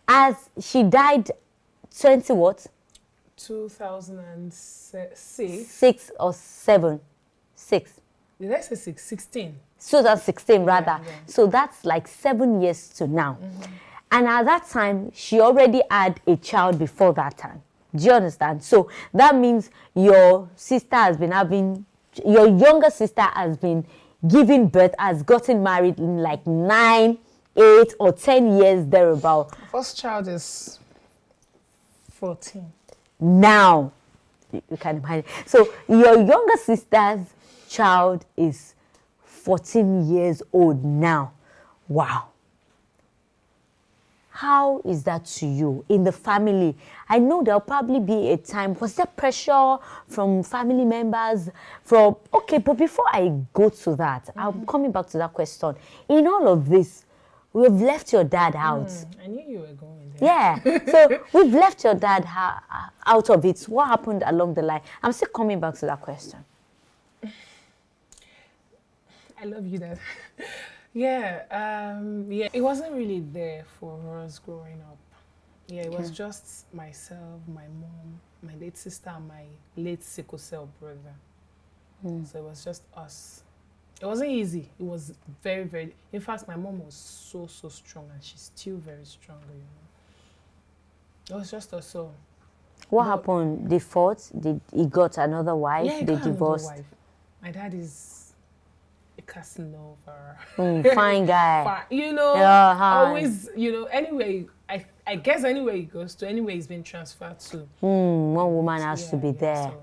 As she died 20 what? 2006. 6 or 7? 6. Did I say 6? 16. 2016 rather. Yeah. So that's like 7 years to now. And at that time, she already had a child before that time. Do you understand? So that means your sister has been your younger sister has been giving birth, has gotten married in like 9, 8 or 10 years thereabout. First child is 14. Now, you can imagine. So your younger sister's child is 14 years old now. Wow. How is that to you in the family? I know there'll probably be a time. Was there pressure from family members? Okay, but before I go to that, I'm coming back to that question. In all of this, we've left your dad out. I knew you were going there. Yeah. So we've left your dad out of it. What happened along the line? I'm still coming back to that question. I love you, Dad. Yeah, it wasn't really there for us growing up. Yeah, it was just myself, my mom, my late sister, and my late sickle cell brother. So it was just us. It wasn't easy. It was very, very... In fact, my mom was so strong, and she's still very strong, you know. It was just us. So what happened? They fought? He got another wife? Yeah, they divorced? Another wife. My dad is a Casanova. Fine guy. You know, always, you know, anyway, I guess anywhere he goes to, anyway he's been transferred to. One woman has to be there. So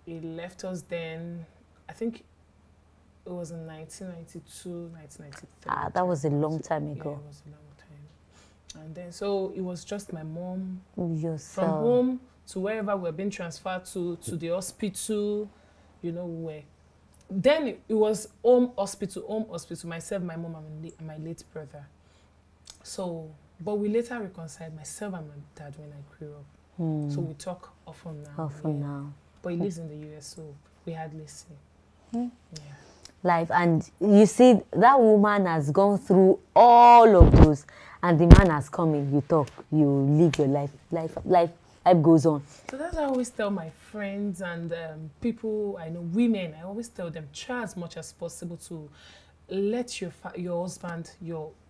he left us then, I think it was in 1992, 1993. That was a long time ago. Yeah, it was a long time. And then, so it was just my mom. Yourself. From home to wherever we're being transferred to the hospital, you know, then it was home hospital, myself, my mom, and my late brother. So, but we later reconciled, myself and my dad, when I grew up. So we talk often now. Often now. But he lives in the US, so we hardly see. Yeah. Life, and you see that woman has gone through all of those, and the man has come in. You talk, you live your life goes on. So that's what I always tell my friends and people I know, women. I always tell them, try as much as possible to let your husband,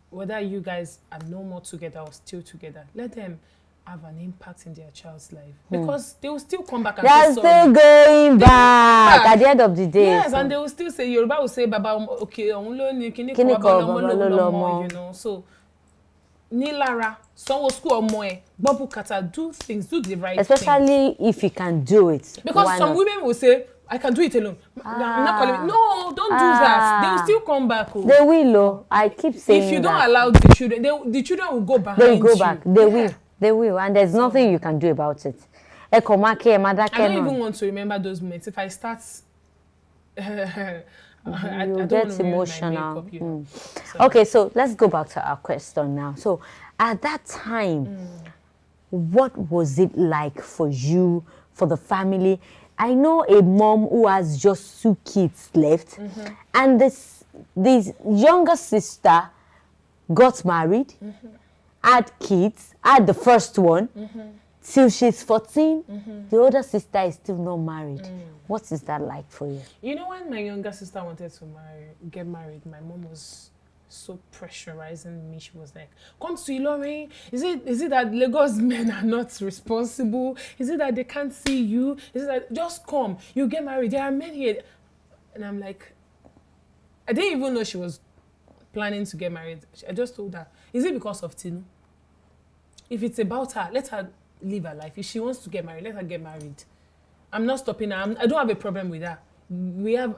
whether you guys are no more together or still together, let them have an impact in their child's life, because they will still come back and They're say sorry. still going back at the end of the day. Yes, so. and they will still say, Yoruba will say, Baba, okay, Kini ko, Baba Lolomo. you know. So, Nilara, someone school or more, Babu Kata, do things, do the right thing. Especially if you can do it. Because some women will say, I can do it alone. I'm not calling it. No, don't do that. They will still come back. Oh. They will, oh. I keep saying that. If you don't allow the children, the children will go behind you. They will go back. They will. They will. And there's nothing you can do about it. I don't even want to remember those moments. If I start... I don't get want to emotional. Makeup, you know. Okay, so let's go back to our question now. So at that time, what was it like for you, for the family? I know a mom who has just 2 kids left, and this younger sister got married, had kids, had the first one, till she's 14. The older sister is still not married. What is that like for you? You know, when my younger sister wanted to get married, my mom was so pressurizing me. She was like, come to Ilorin. Is it that Lagos men are not responsible? Is it that they can't see you? Is it that just come, you get married, there are men here? And I'm like, I didn't even know she was planning to get married. I just told her, is it because of Tinu? If it's about her, let her live her life. If she wants to get married, let her get married. I'm not stopping her. I don't have a problem with that. We have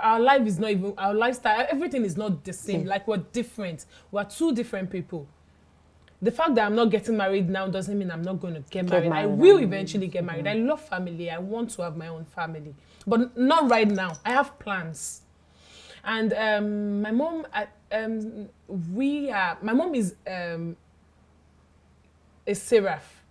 our life is not even our lifestyle. Everything is not the same. Like, we're different. We're 2 different people. The fact that I'm not getting married now doesn't mean I'm not going to get married. I will eventually get married. I love family. I want to have my own family, but not right now. I have plans. And my mom, my mom is a seraph.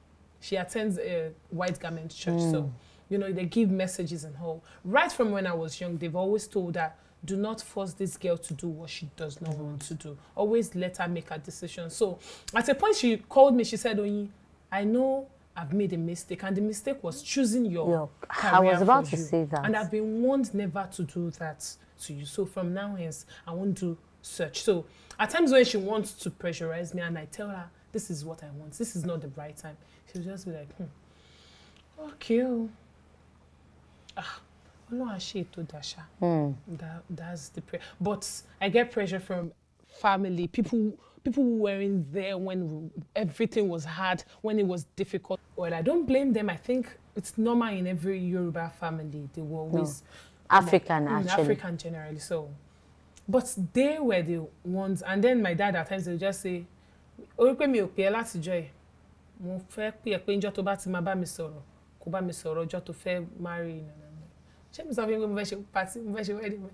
She attends a white garment church, so, you know, they give messages and all. Right from when I was young, they've always told her, do not force this girl to do what she does not want to do. Always let her make her decision. So at a point, she called me, she said, Oyi, I know I've made a mistake, and the mistake was choosing your career. I was about to you. say that. And I've been warned never to do that to you. So from now hence, I won't do such. So at times when she wants to pressurize me and I tell her, this is what I want, this is not the right time, she'll just be like, okay. That's the pressure. But I get pressure from family, people who weren't there when everything was hard, when it was difficult. Well, I don't blame them. I think it's normal in every Yoruba family. They were always African, actually. African generally. So, but they were the ones. And then my dad at times will just say, "Orípe mi ò pè ẹ́ láti jọ́ ẹ̀. Mo fẹ́ pè ẹ́ pé ńjọ́ tó bá ti máa bá mi sọ̀rọ̀, kó bá mi sọ̀rọ̀ ọjọ́ tó fẹ́ marry." Ṣé mi sọ fún yín pé mo fẹ́ ṣe party, mo fẹ́ ṣe wedding?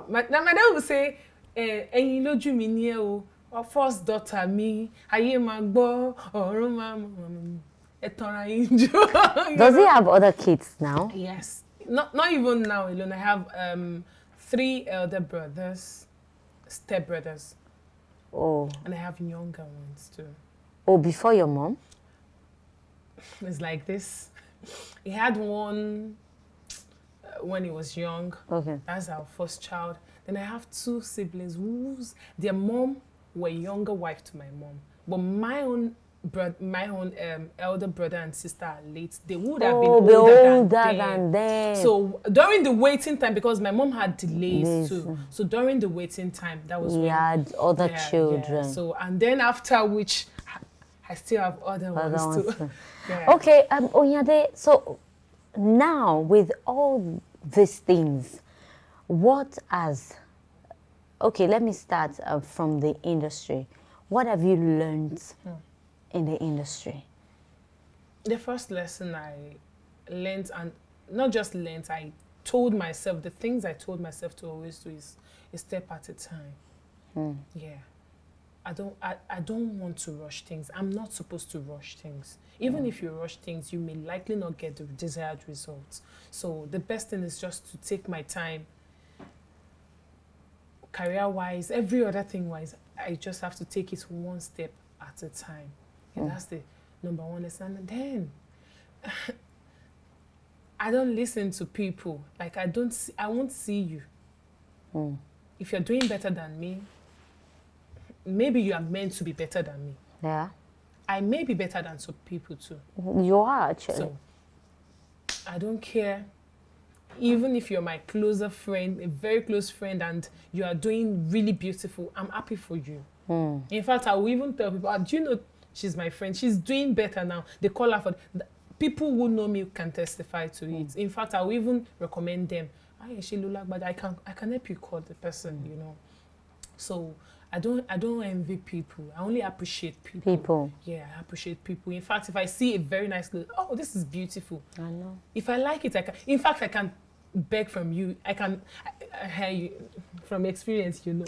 My dad will say, ẹ̀yin lójú mi ni ẹ́ o, first daughter mi, ayé máa gbọ́, ọ̀run máa mọ̀, ẹ tanra yín jọ. Does he have other kids now? Yes. Not even now alone. I have 3 elder brothers, stepbrothers. Oh. And I have younger ones too. Oh, before your mom? It's like this. He had one when he was young. Okay. That's our first child. Then I have 2 siblings whose their mom were younger wife to my mom. But my own elder brother and sister are late. They would have been older than them. So during the waiting time, because my mom had delays too. So during the waiting time, that was when we had other children. Yeah. So and then after which, I still have other ones too. Yeah. Okay, Onyade, so now with all these things, what has... Okay, let me start from the industry. What have you learned in the industry? The first lesson I learned, and not just learned, I told myself, the things I told myself to always do is a step at a time. Yeah. I don't want to rush things. I'm not supposed to rush things. Even if you rush things, you may likely not get the desired results. So the best thing is just to take my time, career-wise, every other thing-wise. I just have to take it one step at a time. And that's the number one lesson. And then I don't listen to people. Like I won't see you. If you're doing better than me, maybe you are meant to be better than me. Yeah. I may be better than some people too. You are actually. So I don't care. Even if you're my closer friend, a very close friend, and you are doing really beautiful, I'm happy for you. In fact, I will even tell people, do you know she's my friend? She's doing better now. They call her for... People who know me can testify to it. In fact, I will even recommend them. But I can help you call the person, you know. So I don't envy people. I only appreciate people. Yeah, I appreciate people. In fact, if I see a very nice girl, oh, this is beautiful. I know. If I like it, I can. In fact, I can beg from you. I from experience, you know.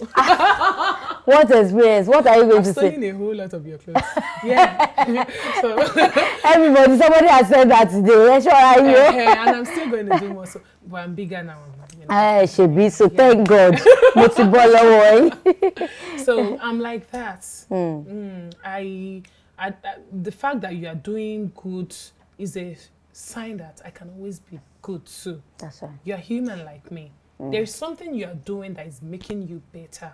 What experience? What are you going to say? I've stolen a whole lot of your clothes. Yeah. So somebody has said that today. Sure, are you? And I'm still going to do more. So, but I'm bigger now. You know. Should be so. Thank God. So I'm like that. The fact that you are doing good is a sign that I can always be good too. That's right. You're human like me. There is something you are doing that is making you better.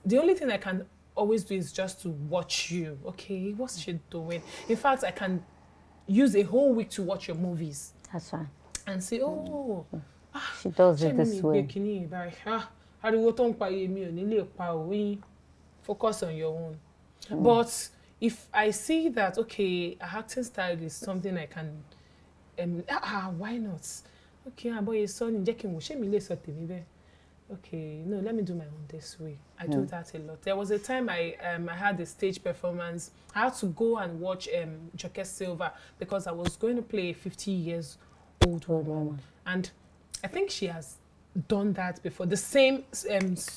The only thing I can always do is just to watch you. Okay, what's she doing? In fact, I can use a whole week to watch your movies. That's right. And say, oh, she does it this way. Focus on your own. But if I see that, okay, acting style is something I can, why not? Okay, boy, son, okay, no, let me do my own this way. I do that a lot. There was a time I had a stage performance. I had to go and watch Joke Silva because I was going to play a 50 years old woman. And I think she has done that before. The same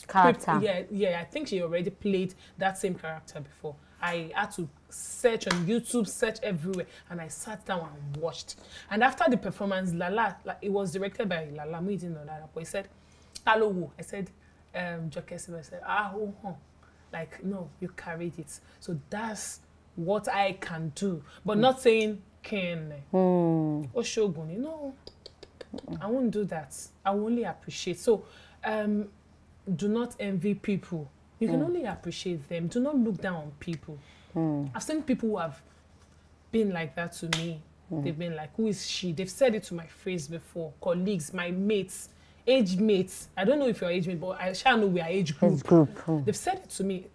character. Yeah, I think she already played that same character before. I had to search on YouTube, search everywhere, and I sat down and watched. And after the performance, Lala, it was directed by Lala Muideen Onara, but he said, Talowo. I said, Joke Silva said, like, no, you carried it. So that's what I can do. But not saying, Oshoguni, no. I won't do that. I will only appreciate. So do not envy people. You can only appreciate them. Do not look down on people. I've seen people who have been like that to me. They've been like, who is she? They've said it to my face before. Colleagues, my mates, age mates. I don't know if you're age mate, but I shall know we are age group. They've said it to me.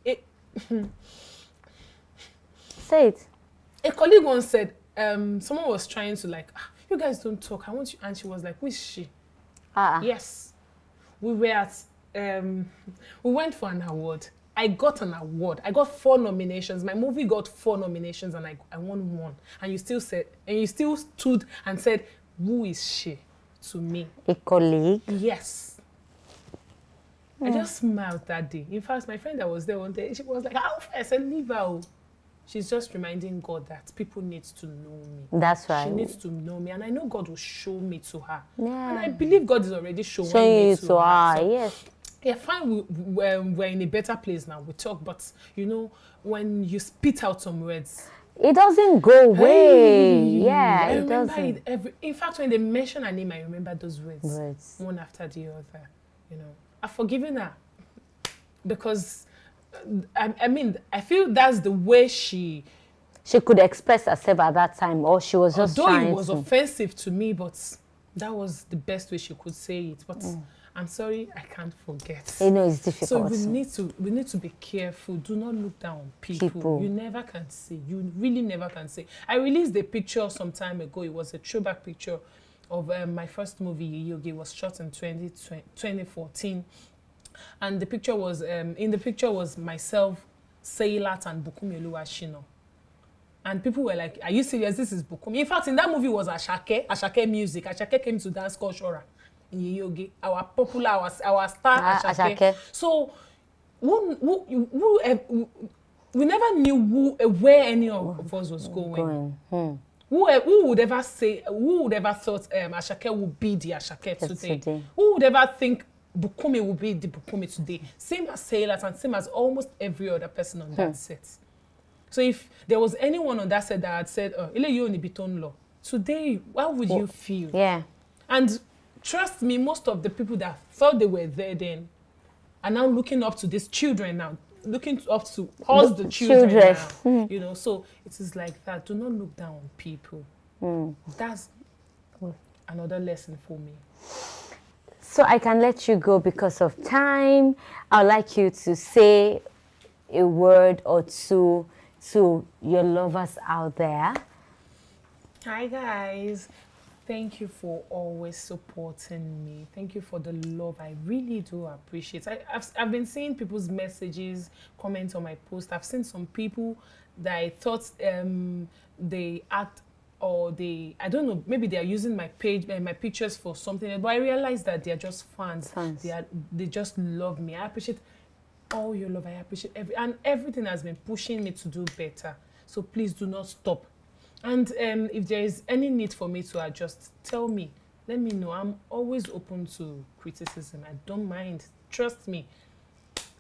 Say it. A colleague once said, someone was trying to like, you guys don't talk. I want you. And she was like, who is she? Yes. We were at, we went for an award. I got an award. I got 4 nominations. My movie got 4 nominations and I won 1. And you still stood and said, who is she to me? A colleague? Yes. I just smiled that day. In fact, my friend that was there one day, she was like, how? I said, leave her. She's just reminding God that people need to know me. That's right. She needs to know me, and I know God will show me to her. Yeah. And I believe God is already showing me me to her. So, yes. Yeah, fine. We're in a better place now. We talk, but you know, when you spit out some words, it doesn't go away. I it remember doesn't. it in fact, when they mention her name, I remember those words one after the other. You know, I've forgiven her because. I mean, I feel that's the way she could express herself at that time, or she was just although trying it was to. offensive to me, but that was the best way she could say it. But I'm sorry, I can't forget. You know, it's difficult. So we need to be careful. Do not look down on people. You never can say. You really never can say. I released a picture some time ago. It was a throwback picture of my first movie, Yogi. It was shot in 2014. And the picture was, in the picture was myself, Seilat, and Bukumi Oluwashino. And people were like, are you serious? This is Bukumi. In fact, in that movie was Ashake music. Ashake came to dance culture in Yogi. Our popular, our star Ashake. So we never knew where any of us was going. Who would ever say? Who would ever thought Ashake would be the Ashake today? Who would ever think Bukume would be the Bukume today? Same as Sailors and same as almost every other person on that set. So if there was anyone on that set that had said, "Oh, Ile you only beton law," today, how would you feel? Yeah. And trust me, most of the people that thought they were there then are now looking up to these children now, looking up to us, the children now. You know, so it is like that. Do not look down on people. That's another lesson for me. So I can let you go because of time. I'd like you to say a word or two to your lovers out there. Hi guys. Thank you for always supporting me. Thank you for the love. I really do appreciate it. I've been seeing people's messages, comments on my post. I've seen some people that I thought they act or I don't know, maybe they are using my page, my pictures for something. But I realized that they are just fans. They just love me. I appreciate all your love. I appreciate everything has been pushing me to do better. So please do not stop. And if there is any need for me to adjust, tell me. Let me know. I'm always open to criticism. I don't mind. Trust me.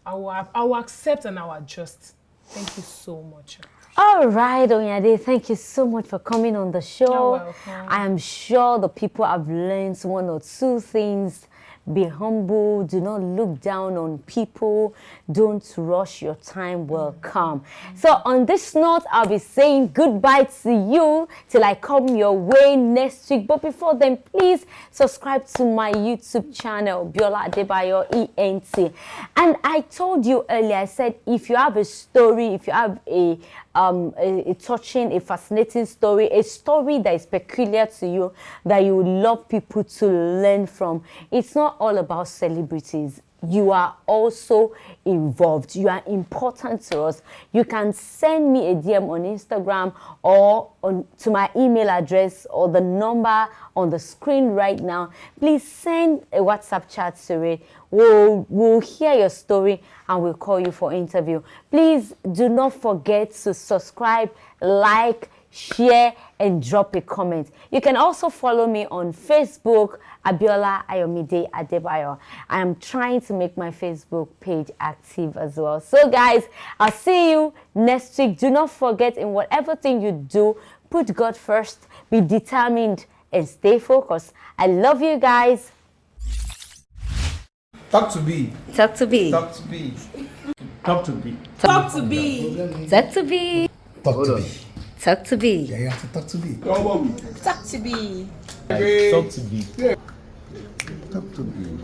I will accept and I will adjust. Thank you so much. All right, Onyade, thank you so much for coming on the show. You're welcome. I am sure the people have learned one or two things. Be humble. Do not look down on people. Don't rush. Your time will come. So on this note, I'll be saying goodbye to you till I come your way next week. But before then, please subscribe to my YouTube channel, Biola Adebayo ENT. And I told you earlier, I said if you have a story, if you have a touching, a fascinating story, a story that is peculiar to you, that you would love people to learn from. It's not all about celebrities. You are also involved. You are important to us. You can send me a DM on Instagram or to my email address or the number on the screen right now. Please send a WhatsApp chat to it. We'll hear your story and we'll call you for interview. Please do not forget to subscribe, like, share, and drop a comment. You can also follow me on Facebook, Biola Adebayo. I am trying to make my Facebook page active as well. So guys, I'll see you next week. Do not forget, in whatever thing you do, put God first, be determined, and stay focused. I love you guys. Talk to B. Talk to B. Talk to B. Talk to B. Talk to be. Talk to B. Talk to me. Talk to B. Yeah, you have to talk to me. Talk to be. Talk to B. Talk to me.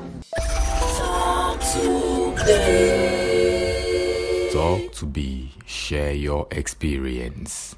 Talk to be, share your experience.